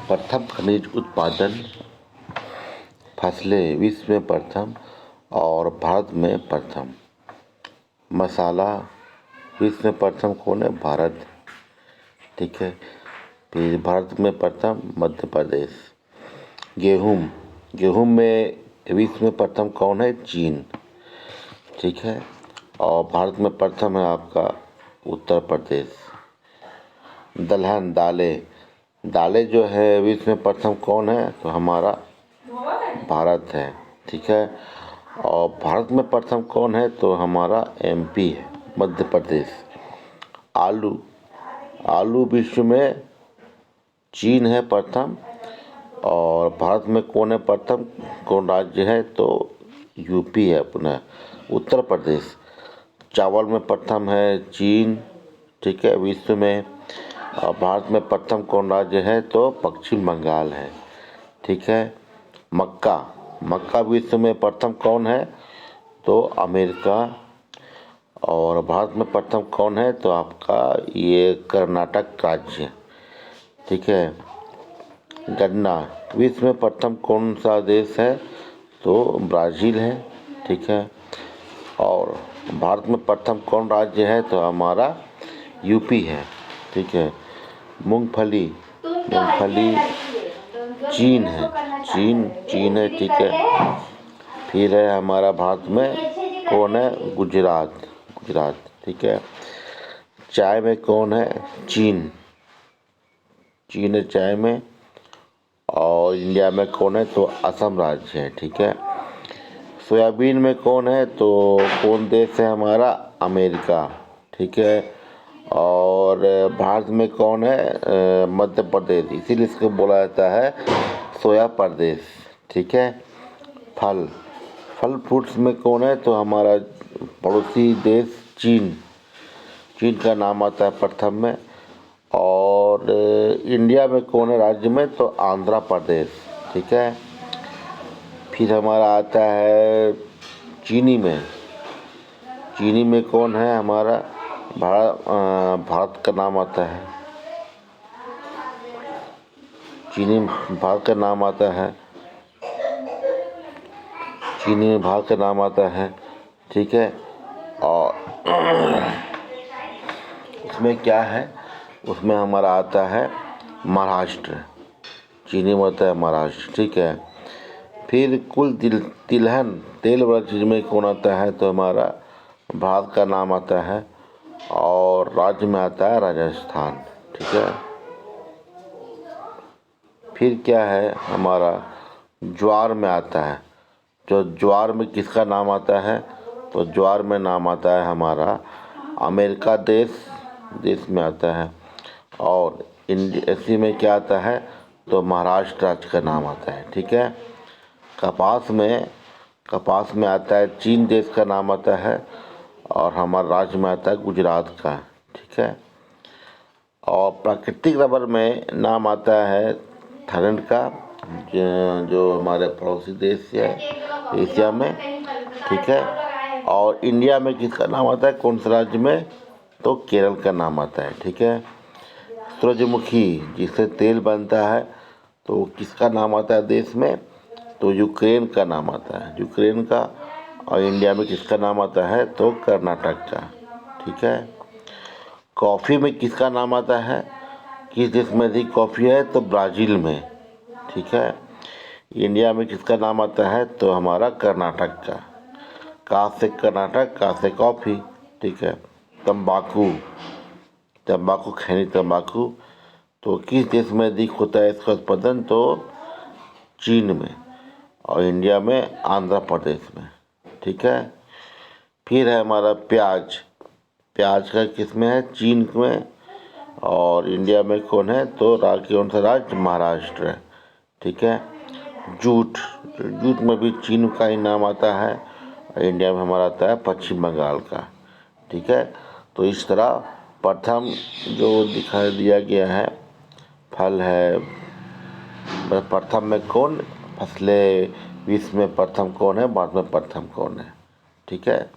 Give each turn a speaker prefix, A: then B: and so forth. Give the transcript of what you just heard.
A: प्रथम खनिज उत्पादन, फसलें विश्व में प्रथम और भारत में प्रथम। मसाला विश्व में प्रथम कौन है? भारत। ठीक है। फिर भारत में प्रथम मध्य प्रदेश। गेहूँ में विश्व में प्रथम कौन है? चीन। ठीक है। और भारत में प्रथम है आपका उत्तर प्रदेश। दलहन दालें जो है विश्व में प्रथम कौन है? तो हमारा भारत है। ठीक है। और भारत में प्रथम कौन है? तो हमारा एमपी है, मध्य प्रदेश। आलू विश्व में चीन है प्रथम, और भारत में कौन है प्रथम? कौन राज्य है? तो यूपी है अपना, उत्तर प्रदेश। चावल में प्रथम है चीन। ठीक है, विश्व में। और भारत में प्रथम कौन राज्य है? तो पश्चिम बंगाल है। ठीक है। मक्का विश्व में प्रथम कौन है? तो अमेरिका। और भारत में प्रथम कौन है? तो आपका ये कर्नाटक राज्य। ठीक है। गन्ना विश्व में प्रथम कौन सा देश है? तो ब्राज़ील है। ठीक है। और भारत में प्रथम कौन राज्य है? तो हमारा यूपी है। ठीक है। मूंगफली चीन है। ठीक है। फिर है हमारा भारत में कौन है? गुजरात। ठीक है। चाय में कौन है? चीन है चाय में। और इंडिया में कौन है? तो असम राज्य है। ठीक है। सोयाबीन में कौन है? तो कौन देश है हमारा? अमेरिका। ठीक है। और भारत में कौन है? मध्य प्रदेश, इसीलिए इसको बोला जाता है सोया प्रदेश। ठीक है। फल फ्रूट्स में कौन है? तो हमारा पड़ोसी देश चीन का नाम आता है प्रथम में। और इंडिया में कौन है राज्य में? तो आंध्र प्रदेश। ठीक है। फिर हमारा आता है चीनी में कौन है हमारा? भारत का नाम आता है। चीनी में भारत का नाम आता है। ठीक है। और उसमें क्या है? उसमें हमारा आता है महाराष्ट्र। चीनी में आता है महाराष्ट्र। ठीक है। फिर कुल तेल वाला चीज में कौन आता है? तो हमारा भारत का नाम आता है। और राज्य में आता है राजस्थान। ठीक है। फिर क्या है हमारा? ज्वार में आता है। जो ज्वार में किसका नाम आता है? तो ज्वार में नाम आता है हमारा अमेरिका देश में आता है। और इसी में क्या आता है? तो महाराष्ट्र राज्य का नाम आता है। ठीक है। कपास में आता है चीन देश का नाम आता है। और हमारा राज्य में आता है गुजरात का। ठीक है। और प्राकृतिक रबर में नाम आता है थाईलैंड का, जो हमारे पड़ोसी देश है एशिया में। ठीक है। और इंडिया में किसका नाम आता है? कौन से राज्य में? तो केरल का नाम आता है। ठीक है। सूरजमुखी जिससे तेल बनता है, तो किसका नाम आता है देश में? तो यूक्रेन का नाम आता है, यूक्रेन का। और इंडिया में किसका नाम आता है? तो कर्नाटक का। ठीक है। कॉफ़ी में किसका नाम आता है? किस देश में अधिक कॉफ़ी है? तो ब्राज़ील में। ठीक है। इंडिया में किसका नाम आता है? तो हमारा कर्नाटक का। का से कर्नाटक, का से कॉफ़ी। ठीक है। तंबाकू खैनी तंबाकू, तो किस देश में अधिक होता है इसका उत्पादन? तो चीन में। और इंडिया में आंध्र प्रदेश में। ठीक है। फिर है हमारा प्याज का किस में है? चीन में। और इंडिया में कौन है? तो कौन सा राज्य? महाराष्ट्र है। ठीक है। जूट में भी चीन का ही नाम आता है। और इंडिया में हमारा आता है पश्चिम बंगाल का। ठीक है। तो इस तरह प्रथम जो दिखा दिया गया है फल है, प्रथम में कौन? फसलें विश्व में प्रथम कौन है? भारत में प्रथम कौन है? ठीक है।